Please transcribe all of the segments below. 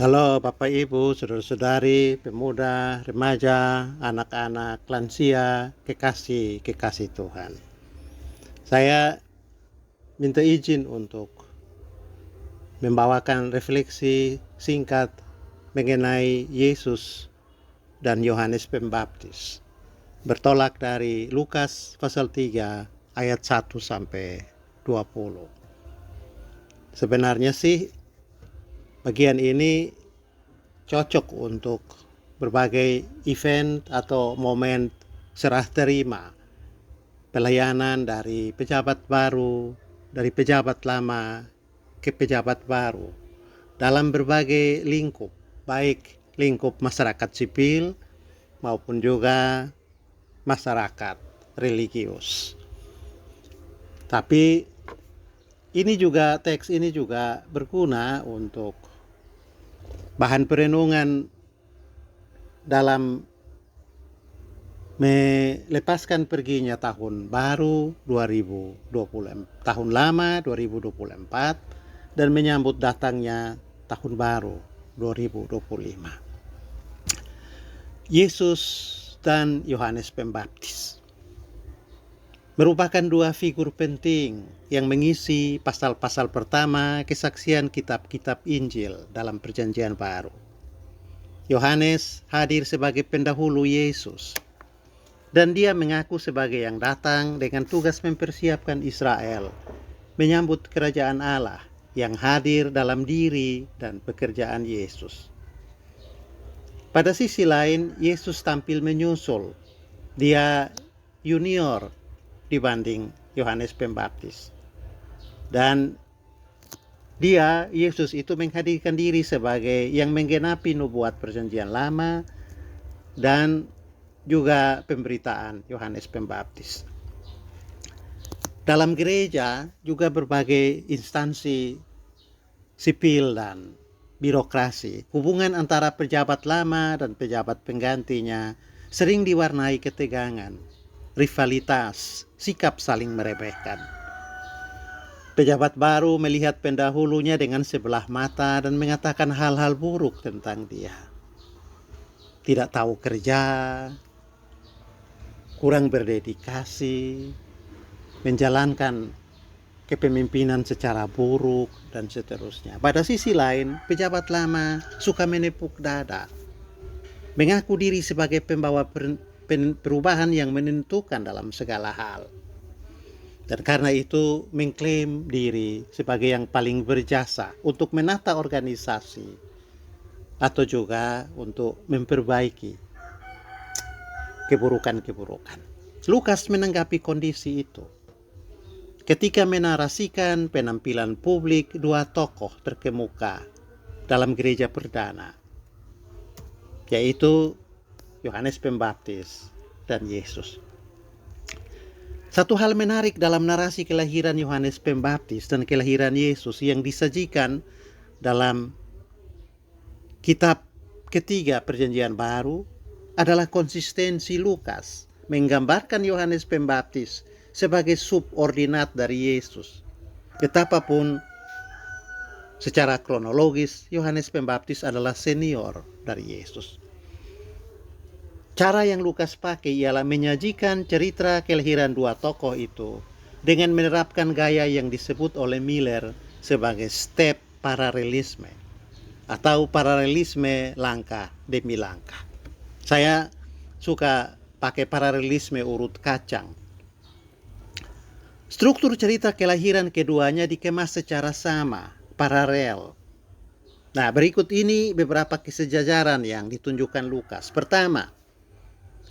Halo Bapak Ibu, saudara-saudari, pemuda, remaja, anak-anak, lansia, kekasih Tuhan. Saya minta izin untuk membawakan refleksi singkat mengenai Yesus dan Yohanes Pembaptis. Bertolak dari Lukas pasal 3 ayat 1 sampai 20. Sebenarnya sih bagian ini cocok untuk berbagai event atau momen serah terima pelayanan dari pejabat baru, dari pejabat lama ke pejabat baru dalam berbagai lingkup, baik lingkup masyarakat sipil maupun juga masyarakat religius. Tapi teks ini juga berguna untuk bahan perenungan dalam melepaskan perginya tahun baru 2020, tahun lama 2024 dan menyambut datangnya tahun baru 2025. Yesus dan Yohanes Pembaptis merupakan dua figur penting yang mengisi pasal-pasal pertama kesaksian kitab-kitab Injil dalam Perjanjian Baru. Yohanes hadir sebagai pendahulu Yesus, dan dia mengaku sebagai yang datang dengan tugas mempersiapkan Israel menyambut kerajaan Allah yang hadir dalam diri dan pekerjaan Yesus. Pada sisi lain, Yesus tampil menyusul. Dia junior dibanding Yohanes Pembaptis. Dan Yesus itu menghadirkan diri sebagai yang menggenapi nubuat Perjanjian Lama dan juga pemberitaan Yohanes Pembaptis. Dalam gereja juga berbagai instansi sipil dan birokrasi, hubungan antara pejabat lama dan pejabat penggantinya sering diwarnai ketegangan, rivalitas, sikap saling meremehkan. Pejabat baru melihat pendahulunya dengan sebelah mata dan mengatakan hal-hal buruk tentang dia. Tidak tahu kerja, kurang berdedikasi, menjalankan kepemimpinan secara buruk, dan seterusnya. Pada sisi lain, pejabat lama suka menepuk dada, mengaku diri sebagai pembawa perubahan yang menentukan dalam segala hal. Dan karena itu mengklaim diri sebagai yang paling berjasa untuk menata organisasi atau juga untuk memperbaiki keburukan-keburukan. Lukas menanggapi kondisi itu ketika menarasikan penampilan publik dua tokoh terkemuka dalam gereja perdana, yaitu Yohanes Pembaptis dan Yesus. Satu hal menarik dalam narasi kelahiran Yohanes Pembaptis dan kelahiran Yesus yang disajikan dalam kitab ketiga Perjanjian Baru adalah konsistensi Lukas menggambarkan Yohanes Pembaptis sebagai subordinat dari Yesus. Betapapun secara kronologis Yohanes Pembaptis adalah senior dari Yesus. Cara yang Lukas pakai ialah menyajikan cerita kelahiran dua tokoh itu dengan menerapkan gaya yang disebut oleh Miller sebagai step paralelisme atau paralelisme langkah demi langkah. Saya suka pakai paralelisme urut kacang. Struktur cerita kelahiran keduanya dikemas secara sama, paralel. Nah, berikut ini beberapa kesejajaran yang ditunjukkan Lukas. Pertama,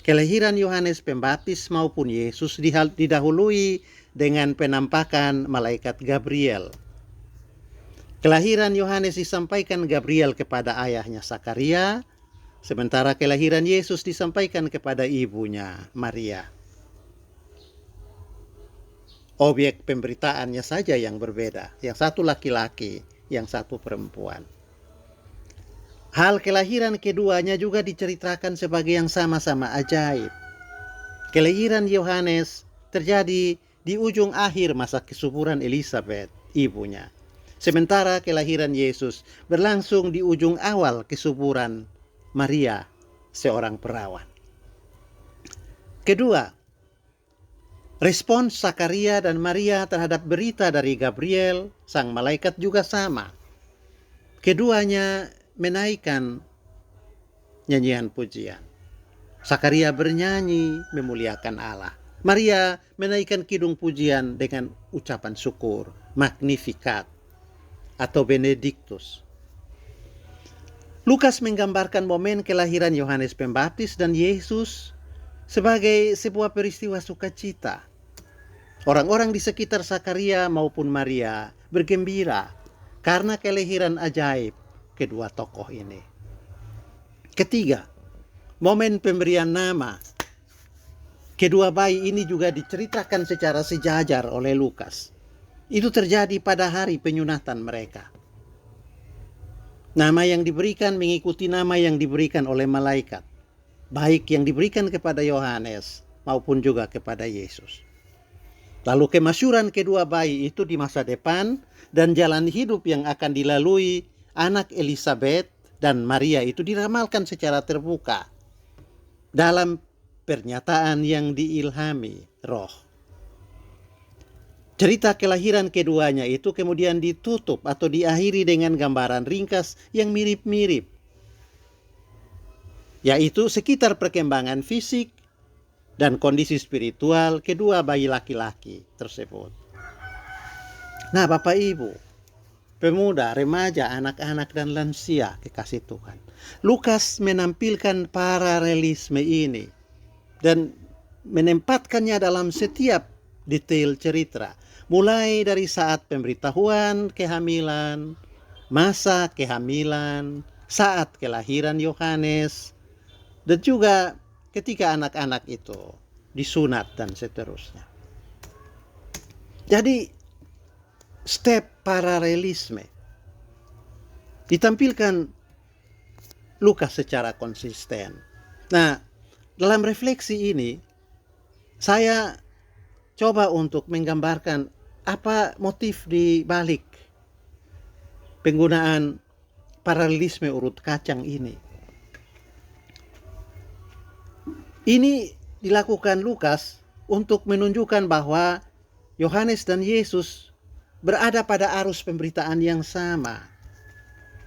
kelahiran Yohanes Pembaptis maupun Yesus didahului dengan penampakan malaikat Gabriel. Kelahiran Yohanes disampaikan Gabriel kepada ayahnya Zakaria, sementara kelahiran Yesus disampaikan kepada ibunya Maria. Objek pemberitaannya saja yang berbeda, yang satu laki-laki, yang satu perempuan. Hal kelahiran keduanya juga diceritakan sebagai yang sama-sama ajaib. Kelahiran Yohanes terjadi di ujung akhir masa kesuburan Elizabeth, ibunya. Sementara kelahiran Yesus berlangsung di ujung awal kesuburan Maria, seorang perawan. Kedua, respons Zakaria dan Maria terhadap berita dari Gabriel, sang malaikat juga sama. Keduanya menaikkan nyanyian pujian. Zakaria bernyanyi memuliakan Allah. Maria menaikkan kidung pujian dengan ucapan syukur, Magnificat atau Benedictus. Lukas menggambarkan momen kelahiran Yohanes Pembaptis dan Yesus sebagai sebuah peristiwa sukacita. Orang-orang di sekitar Zakaria maupun Maria bergembira karena kelahiran ajaib kedua tokoh ini. Ketiga, momen pemberian nama. Kedua bayi ini juga diceritakan secara sejajar oleh Lukas. Itu terjadi pada hari penyunatan mereka. Nama yang diberikan mengikuti nama yang diberikan oleh malaikat, baik yang diberikan kepada Yohanes maupun juga kepada Yesus. Lalu kemasyhuran kedua bayi itu di masa depan dan jalan hidup yang akan dilalui anak Elisabet dan Maria itu diramalkan secara terbuka dalam pernyataan yang diilhami Roh. Cerita kelahiran keduanya itu kemudian ditutup atau diakhiri dengan gambaran ringkas yang mirip-mirip, yaitu sekitar perkembangan fisik dan kondisi spiritual kedua bayi laki-laki tersebut. Nah, Bapak Ibu, pemuda, remaja, anak-anak dan lansia kekasih Tuhan, Lukas menampilkan paralelisme ini dan menempatkannya dalam setiap detail cerita, mulai dari saat pemberitahuan kehamilan, masa kehamilan, saat kelahiran Yohanes, dan juga ketika anak-anak itu disunat dan seterusnya. Jadi step paralelisme ditampilkan Lukas secara konsisten. Nah, dalam refleksi ini saya coba untuk menggambarkan apa motif di balik penggunaan paralelisme urut kacang ini. Ini dilakukan Lukas untuk menunjukkan bahwa Yohanes dan Yesus berada pada arus pemberitaan yang sama.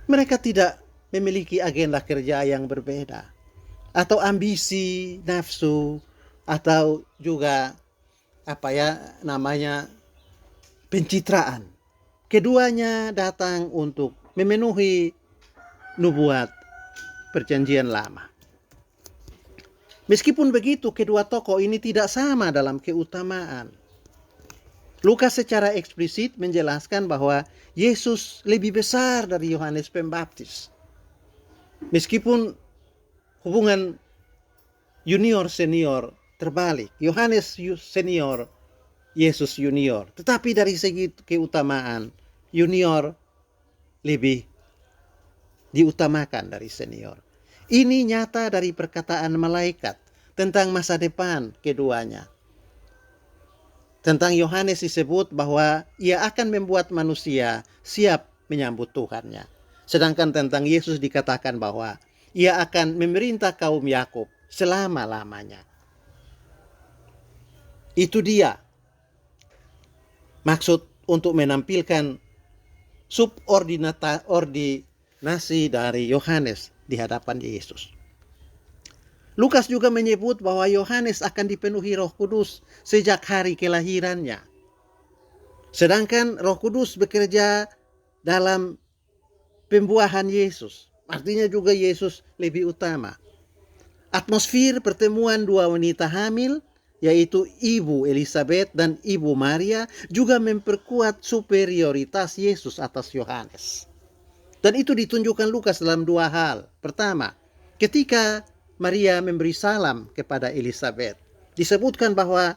Mereka tidak memiliki agenda kerja yang berbeda, atau ambisi, nafsu, atau juga pencitraan. Keduanya datang untuk memenuhi nubuat perjanjian lama. Meskipun begitu, kedua tokoh ini tidak sama dalam keutamaan. Lukas secara eksplisit menjelaskan bahwa Yesus lebih besar dari Yohanes Pembaptis. Meskipun hubungan junior-senior terbalik, Yohanes senior, Yesus junior. Tetapi dari segi keutamaan, junior lebih diutamakan dari senior. Ini nyata dari perkataan malaikat tentang masa depan keduanya. Tentang Yohanes disebut bahwa ia akan membuat manusia siap menyambut Tuhannya. Sedangkan tentang Yesus dikatakan bahwa ia akan memerintah kaum Yakub selama-lamanya. Itu dia maksud untuk menampilkan subordinasi dari Yohanes di hadapan Yesus. Lukas juga menyebut bahwa Yohanes akan dipenuhi Roh Kudus sejak hari kelahirannya. Sedangkan Roh Kudus bekerja dalam pembuahan Yesus. Artinya juga Yesus lebih utama. Atmosfer pertemuan dua wanita hamil, yaitu Ibu Elisabet dan Ibu Maria, juga memperkuat superioritas Yesus atas Yohanes. Dan itu ditunjukkan Lukas dalam dua hal. Pertama, ketika Maria memberi salam kepada Elisabet, disebutkan bahwa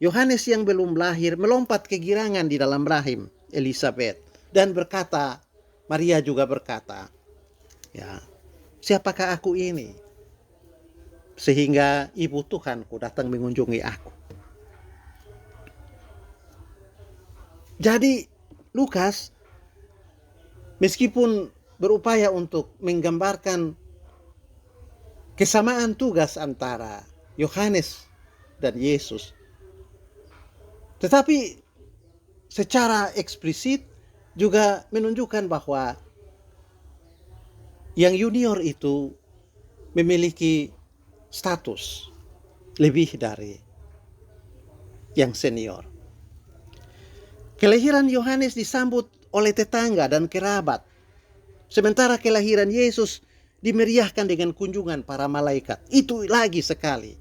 Yohanes yang belum lahir melompat kegirangan di dalam rahim Elisabet dan berkata, Maria juga berkata, ya, siapakah aku ini? Sehingga ibu Tuhanku datang mengunjungi aku. Jadi Lukas Meskipun berupaya untuk menggambarkan kesamaan tugas antara Yohanes dan Yesus, tetapi secara eksplisit juga menunjukkan bahwa yang junior itu memiliki status lebih dari yang senior. Kelahiran Yohanes disambut oleh tetangga dan kerabat, sementara kelahiran Yesus dimeriahkan dengan kunjungan para malaikat. Itu lagi sekali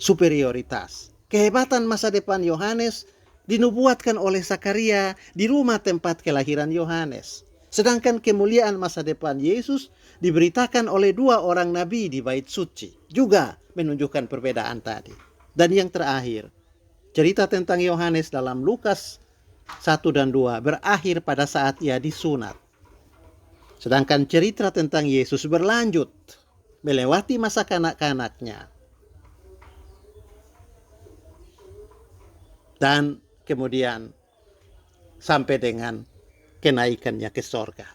superioritas. Kehebatan masa depan Yohanes dinubuatkan oleh Zakaria di rumah tempat kelahiran Yohanes. Sedangkan kemuliaan masa depan Yesus diberitakan oleh 2 orang nabi di bait suci. Juga menunjukkan perbedaan tadi. Dan yang terakhir, cerita tentang Yohanes dalam Lukas 1 dan 2 berakhir pada saat ia disunat. Sedangkan cerita tentang Yesus berlanjut melewati masa kanak-kanaknya. Dan kemudian sampai dengan kenaikannya ke sorga.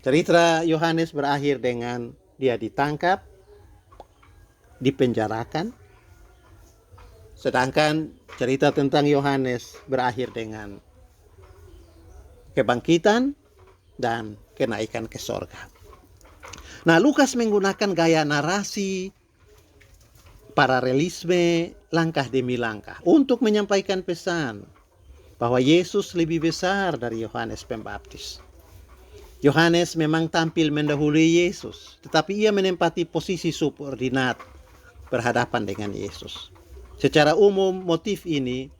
Cerita Yohanes berakhir dengan dia ditangkap, dipenjarakan. Sedangkan cerita tentang Yohanes berakhir dengan kebangkitan dan kenaikan ke sorga. Nah, Lukas menggunakan gaya narasi paralelisme langkah demi langkah untuk menyampaikan pesan bahwa Yesus lebih besar dari Yohanes Pembaptis. Yohanes memang tampil mendahului Yesus, tetapi ia menempati posisi subordinat berhadapan dengan Yesus. Secara umum motif ini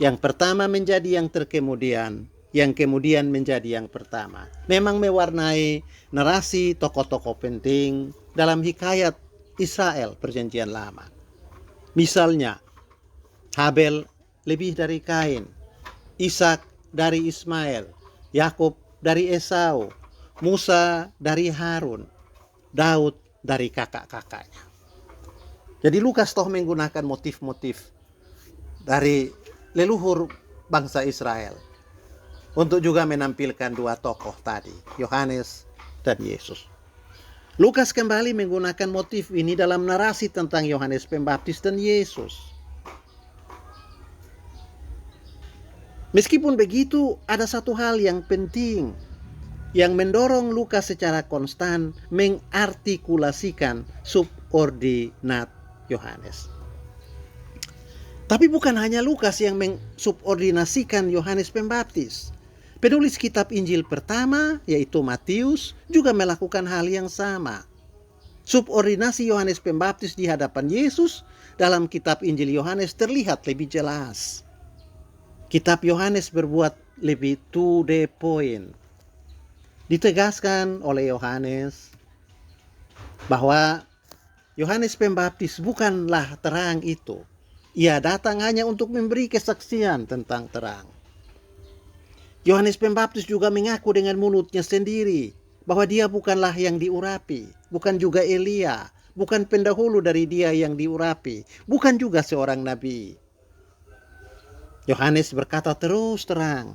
yang pertama menjadi yang terkemudian, yang kemudian menjadi yang pertama. Memang mewarnai narasi tokoh-tokoh penting dalam hikayat Israel Perjanjian Lama. Misalnya, Habel lebih dari Kain, Ishak dari Ismail, Yakub dari Esau, Musa dari Harun, Daud dari kakak-kakaknya. Jadi Lukas toh menggunakan motif-motif dari leluhur bangsa Israel untuk juga menampilkan 2 tokoh tadi, Yohanes dan Yesus. Lukas kembali menggunakan motif ini dalam narasi tentang Yohanes Pembaptis dan Yesus. Meskipun begitu, ada satu hal yang penting yang mendorong Lukas secara konstan mengartikulasikan subordinat Yohanes. Tapi bukan hanya Lukas yang mensubordinasikan Yohanes Pembaptis. Penulis kitab Injil pertama, yaitu Matius, juga melakukan hal yang sama. Subordinasi Yohanes Pembaptis di hadapan Yesus dalam kitab Injil Yohanes terlihat lebih jelas. Kitab Yohanes berbuat lebih to the point. Ditegaskan oleh Yohanes bahwa Yohanes Pembaptis bukanlah terang itu. Ia datang hanya untuk memberi kesaksian tentang terang. Yohanes Pembaptis juga mengaku dengan mulutnya sendiri bahwa dia bukanlah yang diurapi, bukan juga Elia, bukan pendahulu dari dia yang diurapi, bukan juga seorang nabi. Yohanes berkata terus terang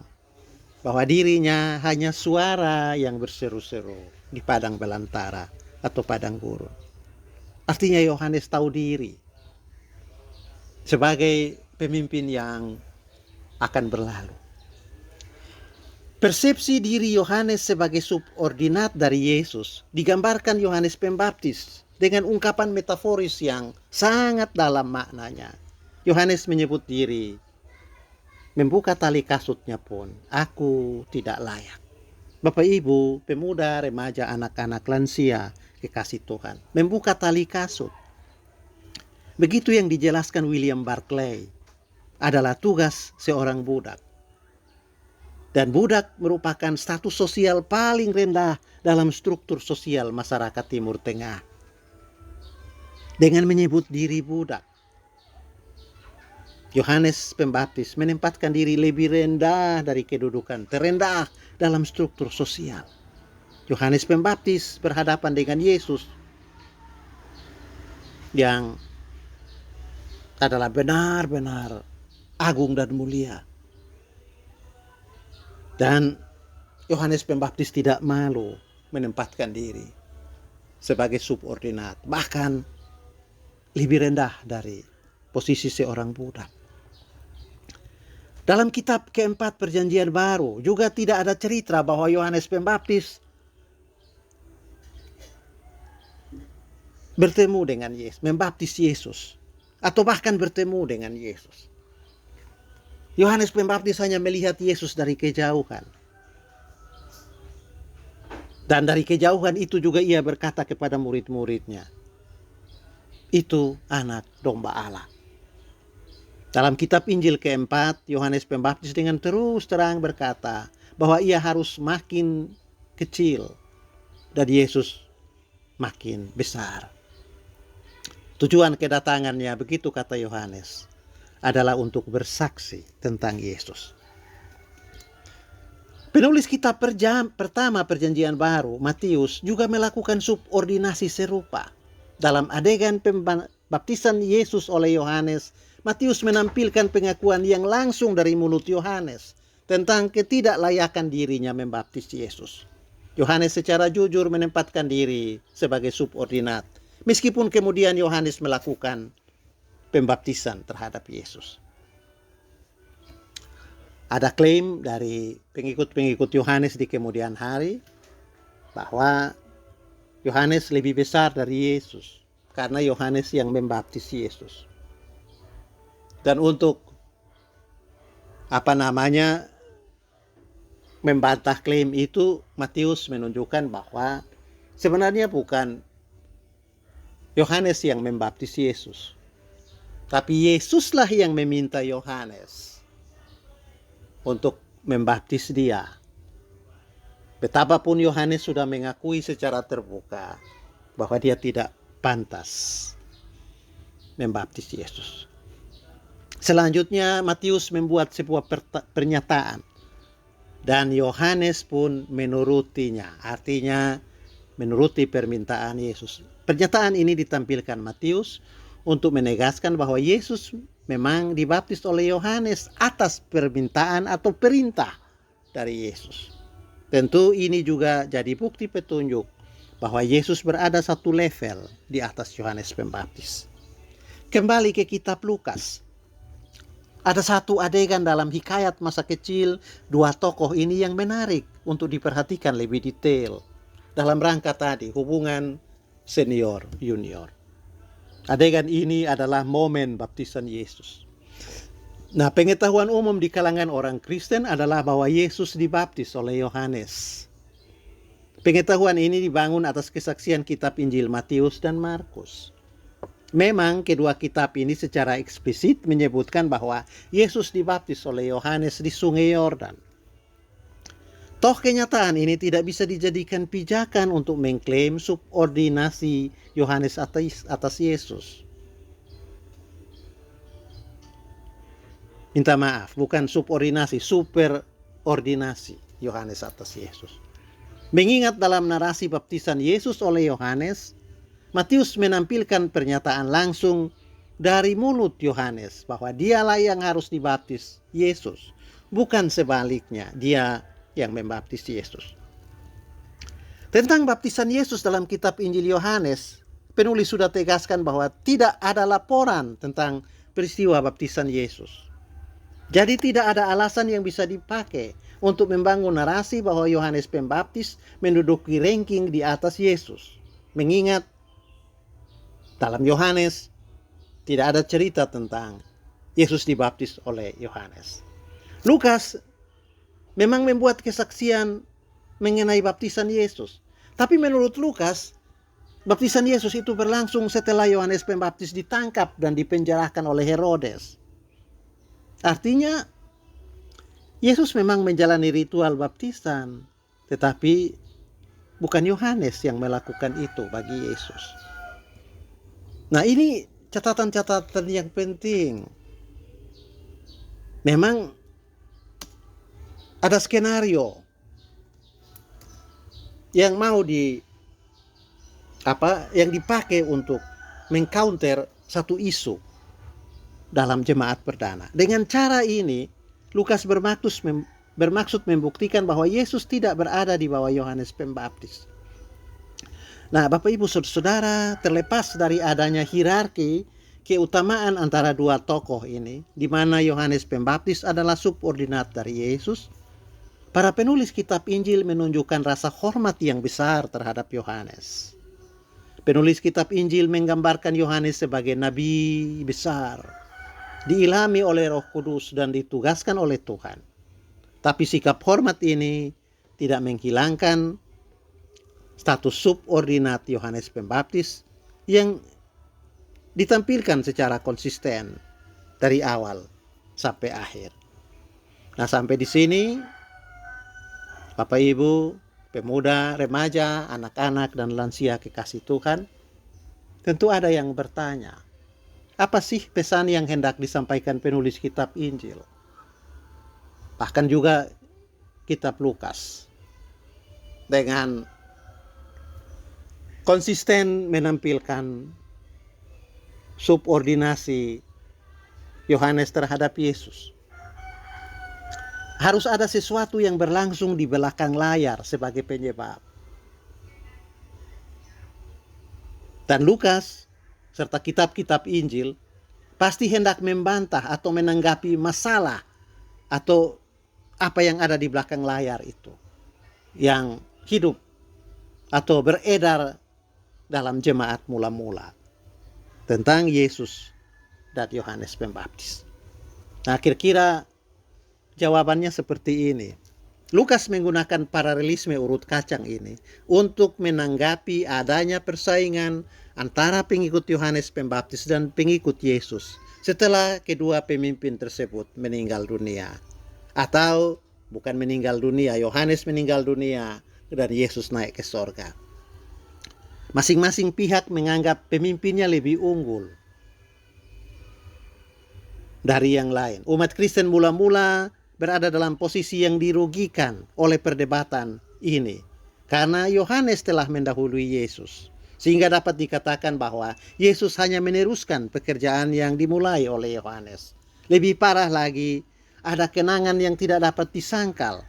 bahwa dirinya hanya suara yang berseru-seru di padang belantara atau padang gurun. Artinya Yohanes tahu diri sebagai pemimpin yang akan berlalu. Persepsi diri Yohanes sebagai subordinat dari Yesus digambarkan Yohanes Pembaptis dengan ungkapan metaforis yang sangat dalam maknanya. Yohanes menyebut diri, membuka tali kasutnya pun, aku tidak layak. Bapak Ibu, pemuda, remaja, anak-anak, lansia, kekasih Tuhan, membuka tali kasut. Begitu yang dijelaskan William Barclay adalah tugas seorang budak. Dan budak merupakan status sosial paling rendah dalam struktur sosial masyarakat Timur Tengah. Dengan menyebut diri budak, Yohanes Pembaptis menempatkan diri lebih rendah dari kedudukan terendah dalam struktur sosial. Yohanes Pembaptis berhadapan dengan Yesus yang adalah benar-benar agung dan mulia. Dan Yohanes Pembaptis tidak malu menempatkan diri sebagai subordinat, bahkan lebih rendah dari posisi seorang budak. Dalam kitab keempat Perjanjian Baru juga tidak ada cerita bahwa Yohanes Pembaptis bertemu dengan Yesus, membaptis Yesus, atau bahkan bertemu dengan Yesus. Yohanes Pembaptis hanya melihat Yesus dari kejauhan. Dan dari kejauhan itu juga ia berkata kepada murid-muridnya, itu anak domba Allah. Dalam kitab Injil keempat, Yohanes Pembaptis dengan terus terang berkata bahwa ia harus makin kecil dan Yesus makin besar. Tujuan kedatangannya, begitu kata Yohanes, adalah untuk bersaksi tentang Yesus. Penulis kitab pertama Perjanjian Baru, Matius, juga melakukan subordinasi serupa. Dalam adegan pembaptisan Yesus oleh Yohanes, Matius menampilkan pengakuan yang langsung dari mulut Yohanes tentang ketidaklayakan dirinya membaptis Yesus. Yohanes secara jujur menempatkan diri sebagai subordinat, meskipun kemudian Yohanes melakukan pembaptisan terhadap Yesus. Ada klaim dari pengikut-pengikut Yohanes di kemudian hari bahwa Yohanes lebih besar dari Yesus karena Yohanes yang membaptis Yesus. Dan untuk membantah klaim itu, Matius menunjukkan bahwa sebenarnya bukan Yohanes yang membaptis Yesus, tapi Yesuslah yang meminta Yohanes untuk membaptis dia. Betapapun Yohanes sudah mengakui secara terbuka bahwa dia tidak pantas membaptis Yesus. Selanjutnya Matius membuat sebuah pernyataan dan Yohanes pun menurutinya, artinya menuruti permintaan Yesus. Pernyataan ini ditampilkan Matius untuk menegaskan bahwa Yesus memang dibaptis oleh Yohanes atas permintaan atau perintah dari Yesus. Tentu ini juga jadi bukti petunjuk bahwa Yesus berada satu level di atas Yohanes Pembaptis. Kembali ke kitab Lukas. Ada satu adegan dalam hikayat masa kecil dua tokoh ini yang menarik untuk diperhatikan lebih detail dalam rangka tadi hubungan senior junior. Adegan ini adalah momen baptisan Yesus. Nah, pengetahuan umum di kalangan orang Kristen adalah bahwa Yesus dibaptis oleh Yohanes. Pengetahuan ini dibangun atas kesaksian kitab Injil Matius dan Markus. Memang kedua kitab ini secara eksplisit menyebutkan bahwa Yesus dibaptis oleh Yohanes di Sungai Yordan. Toh kenyataan ini tidak bisa dijadikan pijakan untuk mengklaim subordinasi Yohanes atas Yesus. Minta maaf, bukan subordinasi, superordinasi Yohanes atas Yesus. Mengingat dalam narasi baptisan Yesus oleh Yohanes, Matius menampilkan pernyataan langsung dari mulut Yohanes bahwa dialah yang harus dibaptis Yesus, bukan sebaliknya, dia yang membaptis Yesus. Tentang baptisan Yesus dalam kitab Injil Yohanes, penulis sudah tegaskan bahwa tidak ada laporan tentang peristiwa baptisan Yesus. Jadi tidak ada alasan yang bisa dipakai untuk membangun narasi bahwa Yohanes Pembaptis menduduki ranking di atas Yesus. Mengingat dalam Yohanes tidak ada cerita tentang Yesus dibaptis oleh Yohanes. Lukas memang membuat kesaksian mengenai baptisan Yesus. Tapi menurut Lukas, baptisan Yesus itu berlangsung setelah Yohanes Pembaptis ditangkap dan dipenjarakan oleh Herodes. Artinya, Yesus memang menjalani ritual baptisan, tetapi bukan Yohanes yang melakukan itu bagi Yesus. Nah, ini catatan-catatan yang penting. Memang ada skenario yang mau yang dipakai untuk mengcounter satu isu dalam jemaat perdana. Dengan cara ini Lukas bermaksud bermaksud membuktikan bahwa Yesus tidak berada di bawah Yohanes Pembaptis. Nah, Bapak Ibu Saudara, terlepas dari adanya hierarki keutamaan antara dua tokoh ini, di mana Yohanes Pembaptis adalah subordinat dari Yesus, para penulis kitab Injil menunjukkan rasa hormat yang besar terhadap Yohanes. Penulis kitab Injil menggambarkan Yohanes sebagai nabi besar, diilhami oleh Roh Kudus dan ditugaskan oleh Tuhan. Tapi sikap hormat ini tidak menghilangkan status subordinat Yohanes Pembaptis yang ditampilkan secara konsisten dari awal sampai akhir. Nah, sampai di sini Bapak Ibu, pemuda, remaja, anak-anak dan lansia kekasih Tuhan, tentu ada yang bertanya, apa sih pesan yang hendak disampaikan penulis kitab Injil? Bahkan juga kitab Lukas dengan konsisten menampilkan subordinasi Yohanes terhadap Yesus. Harus ada sesuatu yang berlangsung di belakang layar sebagai penyebab. Dan Lukas serta kitab-kitab Injil pasti hendak membantah atau menanggapi masalah atau apa yang ada di belakang layar itu, yang hidup atau beredar dalam jemaat mula-mula tentang Yesus dan Yohanes Pembaptis. Nah, kira-kira jawabannya seperti ini. Lukas menggunakan paralelisme urut kacang ini untuk menanggapi adanya persaingan antara pengikut Yohanes Pembaptis dan pengikut Yesus setelah kedua pemimpin tersebut meninggal dunia. Atau bukan meninggal dunia, Yohanes meninggal dunia dan Yesus naik ke sorga. Masing-masing pihak menganggap pemimpinnya lebih unggul dari yang lain. Umat Kristen mula-mula berada dalam posisi yang dirugikan oleh perdebatan ini, karena Yohanes telah mendahului Yesus, sehingga dapat dikatakan bahwa Yesus hanya meneruskan pekerjaan yang dimulai oleh Yohanes. Lebih parah lagi, ada kenangan yang tidak dapat disangkal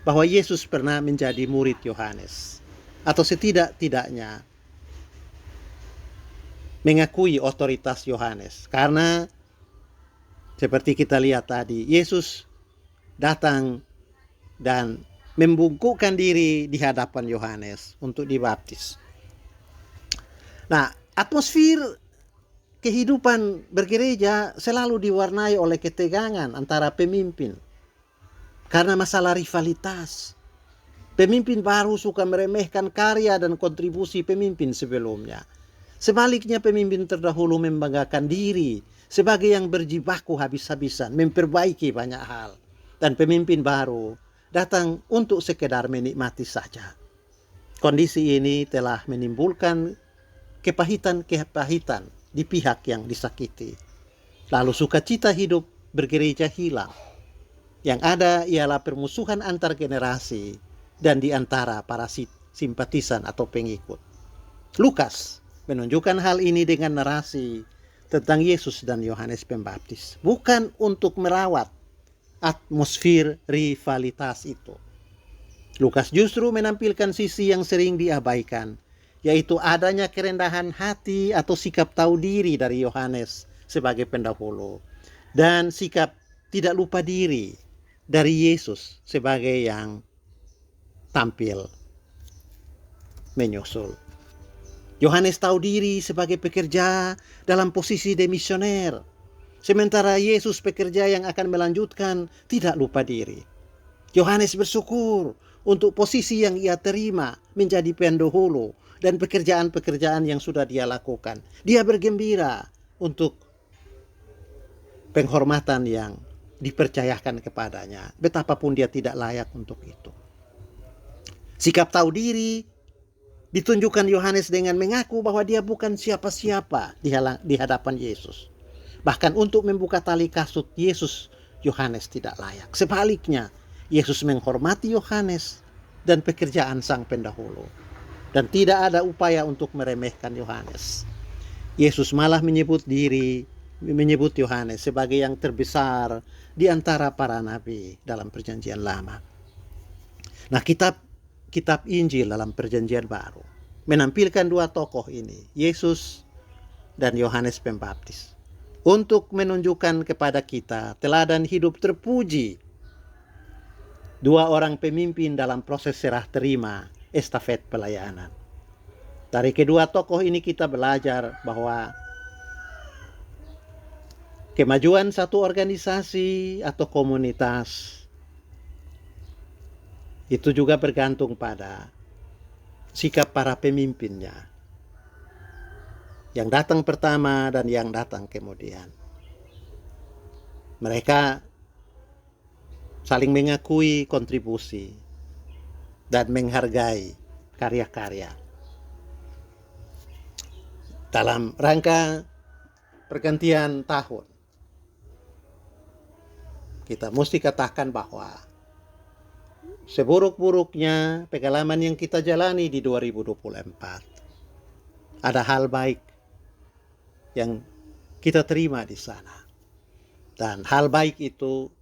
bahwa Yesus pernah menjadi murid Yohanes, atau setidak-tidaknya mengakui otoritas Yohanes, karena seperti kita lihat tadi, Yesus datang dan membungkukkan diri di hadapan Yohanes untuk dibaptis. Nah, atmosfer kehidupan bergereja selalu diwarnai oleh ketegangan antara pemimpin karena masalah rivalitas. Pemimpin baru suka meremehkan karya dan kontribusi pemimpin sebelumnya. Sebaliknya, pemimpin terdahulu membanggakan diri sebagai yang berjibaku habis-habisan memperbaiki banyak hal. Dan pemimpin baru datang untuk sekedar menikmati saja. Kondisi ini telah menimbulkan kepahitan di pihak yang disakiti. Lalu sukacita hidup bergereja hilang. Yang ada ialah permusuhan antar generasi dan di antara para simpatisan atau pengikut. Lukas menunjukkan hal ini dengan narasi tentang Yesus dan Yohanes Pembaptis, bukan untuk merawat atmosfer rivalitas itu. Lukas justru menampilkan sisi yang sering diabaikan, yaitu adanya kerendahan hati atau sikap tahu diri dari Yohanes sebagai pendahulu, dan sikap tidak lupa diri dari Yesus sebagai yang tampil menyusul. Yohanes tahu diri sebagai pekerja dalam posisi demisioner, sementara Yesus pekerja yang akan melanjutkan tidak lupa diri. Yohanes bersyukur untuk posisi yang ia terima menjadi pendahulu dan pekerjaan-pekerjaan yang sudah dia lakukan. Dia bergembira untuk penghormatan yang dipercayakan kepadanya, betapapun dia tidak layak untuk itu. Sikap tahu diri ditunjukkan Yohanes dengan mengaku bahwa dia bukan siapa-siapa di hadapan Yesus. Bahkan untuk membuka tali kasut Yesus, Yohanes tidak layak. Sebaliknya, Yesus menghormati Yohanes dan pekerjaan sang pendahulu. Dan tidak ada upaya untuk meremehkan Yohanes. Yesus malah menyebut diri menyebut Yohanes sebagai yang terbesar di antara para nabi dalam perjanjian lama. Nah, kitab Injil dalam perjanjian baru menampilkan dua tokoh ini, Yesus dan Yohanes Pembaptis, untuk menunjukkan kepada kita teladan hidup terpuji dua orang pemimpin dalam proses serah terima estafet pelayanan. Dari kedua tokoh ini kita belajar bahwa kemajuan satu organisasi atau komunitas itu juga bergantung pada sikap para pemimpinnya, yang datang pertama dan yang datang kemudian. Mereka saling mengakui kontribusi dan menghargai karya-karya. Dalam rangka pergantian tahun, kita mesti katakan bahwa seburuk-buruknya pengalaman yang kita jalani di 2024, ada hal baik yang kita terima di sana. Dan hal baik itu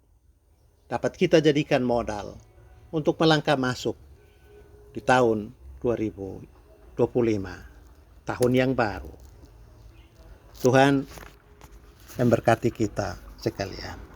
dapat kita jadikan modal untuk melangkah masuk di tahun 2025, tahun yang baru. Tuhan memberkati kita sekalian.